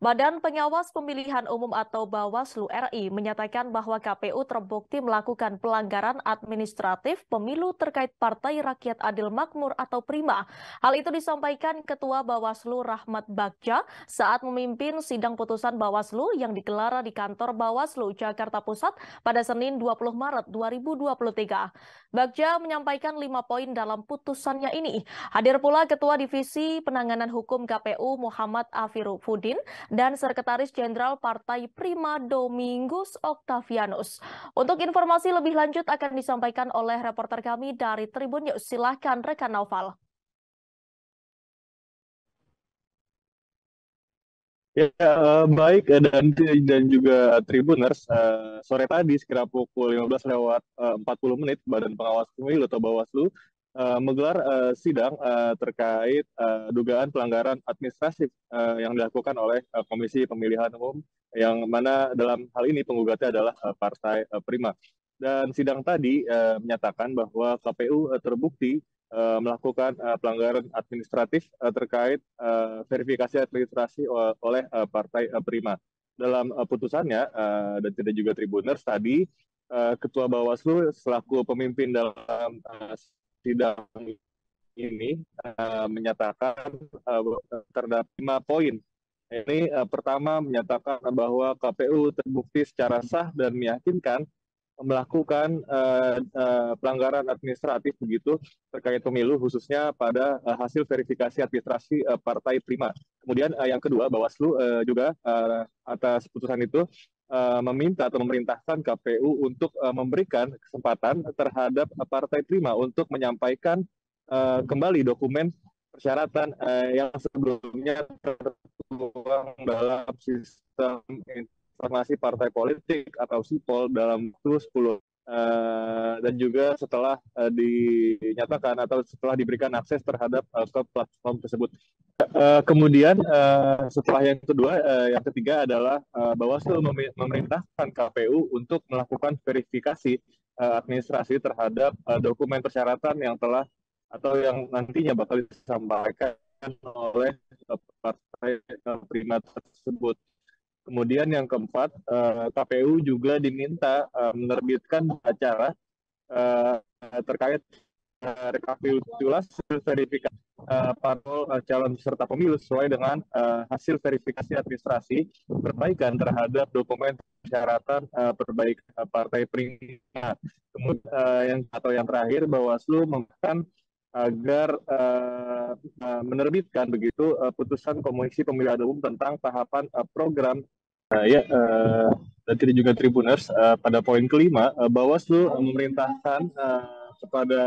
Badan Pengawas Pemilihan Umum atau Bawaslu RI menyatakan bahwa KPU terbukti melakukan pelanggaran administratif pemilu terkait Partai Rakyat Adil Makmur atau PRIMA. Hal itu disampaikan Ketua Bawaslu Rahmat Bagja saat memimpin sidang putusan Bawaslu yang digelar di kantor Bawaslu Jakarta Pusat pada Senin 20 Maret 2023. Bagja menyampaikan 5 poin dalam putusannya ini. Hadir pula Ketua Divisi Penanganan Hukum KPU Muhammad Afiruddin dan Sekretaris Jenderal Partai Prima Domingus Octavianus. Untuk informasi lebih lanjut akan disampaikan oleh reporter kami dari Tribun News. Silahkan rekan Naufal. Ya, baik dan juga Tribuners, sore tadi sekitar pukul 15 lewat 40 menit Badan Pengawas Pemilu atau Bawaslu menggelar sidang terkait dugaan pelanggaran administratif yang dilakukan oleh Komisi Pemilihan Umum yang mana dalam hal ini penggugatnya adalah Partai Prima. Dan sidang tadi menyatakan bahwa KPU terbukti melakukan pelanggaran administratif terkait verifikasi administrasi oleh Partai Prima. Dalam putusannya dan tidak juga Tribuners tadi, Ketua Bawaslu selaku pemimpin dalam sidang ini menyatakan terdapat 5 poin. Ini pertama menyatakan bahwa KPU terbukti secara sah dan meyakinkan melakukan pelanggaran administratif begitu terkait pemilu khususnya pada hasil verifikasi administrasi Partai Prima. Kemudian yang kedua, Bawaslu juga atas putusan itu meminta atau memerintahkan KPU untuk memberikan kesempatan terhadap Partai Prima untuk menyampaikan kembali dokumen persyaratan yang sebelumnya tertuang dalam sistem informasi partai politik atau SIPOL dalam waktu 10 dan juga setelah dinyatakan atau setelah diberikan akses terhadap ke platform tersebut. Kemudian setelah yang kedua, yang ketiga adalah Bawaslu memerintahkan KPU untuk melakukan verifikasi administrasi terhadap dokumen persyaratan yang telah atau yang nantinya bakal disampaikan oleh Partai Prima tersebut. Kemudian yang keempat, KPU juga diminta menerbitkan acara terkait rekapitulasi verifikasi parpol calon peserta pemilu sesuai dengan hasil verifikasi administrasi perbaikan terhadap dokumen persyaratan perbaikan Partai Prima. Kemudian yang terakhir, Bawaslu meminta agar menerbitkan begitu putusan Komisi Pemilihan Umum tentang tahapan program dan tidak juga Tribuners. Pada poin kelima, Bawaslu memerintahkan kepada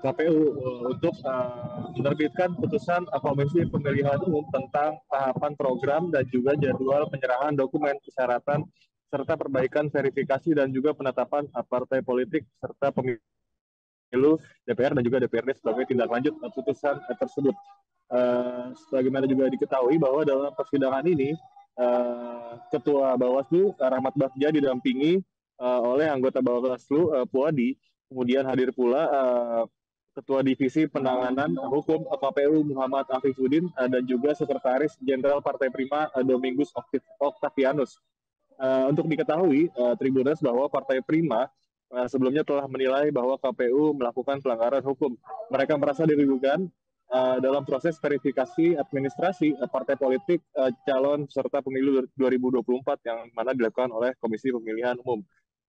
KPU untuk menerbitkan putusan Komisi Pemilihan Umum tentang tahapan program dan juga jadwal penyerahan dokumen persyaratan serta perbaikan verifikasi dan juga penetapan partai politik serta pemilu DPR dan juga DPRD sebagai tindak lanjut putusan tersebut. Sebagaimana juga diketahui bahwa dalam persidangan ini Ketua Bawaslu Rahmat Bagja didampingi oleh anggota Bawaslu Puadi. Kemudian hadir pula Ketua Divisi Penanganan Hukum KPU Muhammad Afiruddin dan juga Sekretaris Jenderal Partai Prima Domingus Octavianus. Untuk diketahui Tribuners bahwa Partai Prima sebelumnya telah menilai bahwa KPU melakukan pelanggaran hukum. Mereka merasa dirugikan dalam proses verifikasi administrasi partai politik calon peserta pemilu 2024 yang mana dilakukan oleh Komisi Pemilihan Umum.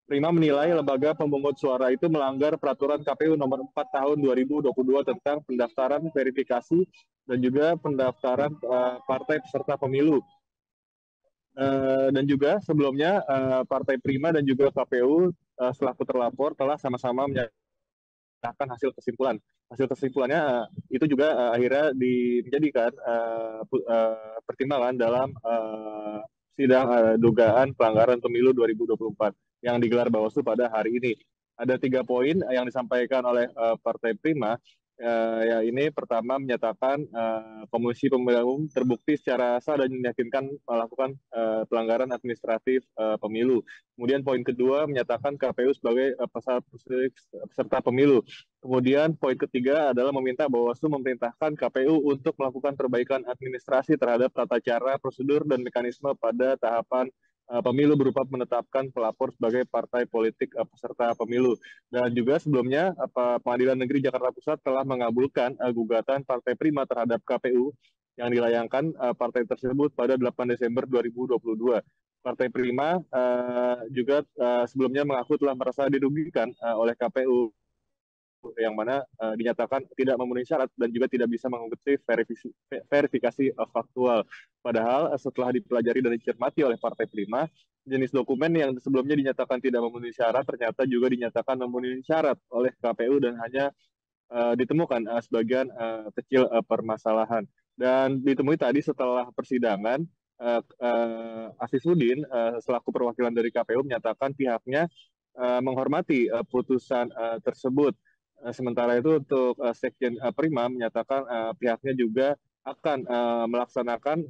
Prima menilai lembaga pemungut suara itu melanggar peraturan KPU nomor 4 tahun 2022 tentang pendaftaran verifikasi dan juga pendaftaran partai peserta pemilu. Dan juga sebelumnya Partai Prima dan juga KPU selaku terlapor telah sama-sama menyatakan hasil kesimpulan. Hasil kesimpulannya itu juga akhirnya dijadikan pertimbangan dalam sidang dugaan pelanggaran pemilu 2024 yang digelar Bawaslu pada hari ini. Ada 3 poin yang disampaikan oleh Partai Prima. Ya ini pertama menyatakan Komisi Pemilihan Umum terbukti secara sah dan meyakinkan melakukan pelanggaran administratif pemilu. Kemudian poin kedua menyatakan KPU sebagai peserta pemilu. Kemudian poin ketiga adalah meminta Bawaslu memerintahkan KPU untuk melakukan perbaikan administrasi terhadap tata cara, prosedur, dan mekanisme pada tahapan pemilu berupa menetapkan pelapor sebagai partai politik peserta pemilu. Dan juga sebelumnya Pengadilan Negeri Jakarta Pusat telah mengabulkan gugatan Partai Prima terhadap KPU yang dilayangkan partai tersebut pada 8 Desember 2022. Partai Prima juga sebelumnya mengaku telah merasa dirugikan oleh KPU yang mana dinyatakan tidak memenuhi syarat dan juga tidak bisa mengikuti verifikasi faktual. Padahal setelah dipelajari dan dicermati oleh Partai Prima, jenis dokumen yang sebelumnya dinyatakan tidak memenuhi syarat ternyata juga dinyatakan memenuhi syarat oleh KPU dan hanya ditemukan sebagian kecil permasalahan. Dan ditemui tadi setelah persidangan, Afifuddin selaku perwakilan dari KPU menyatakan pihaknya menghormati putusan tersebut. Sementara itu untuk Sekjen Prima menyatakan pihaknya juga akan melaksanakan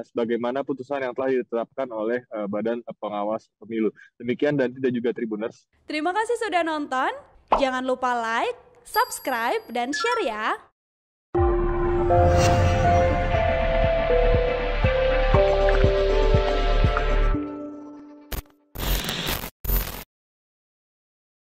sebagaimana putusan yang telah ditetapkan oleh Badan Pengawas Pemilu. Demikian dan tidak juga Tribuners. Terima kasih sudah nonton. Jangan lupa like, subscribe, dan share ya.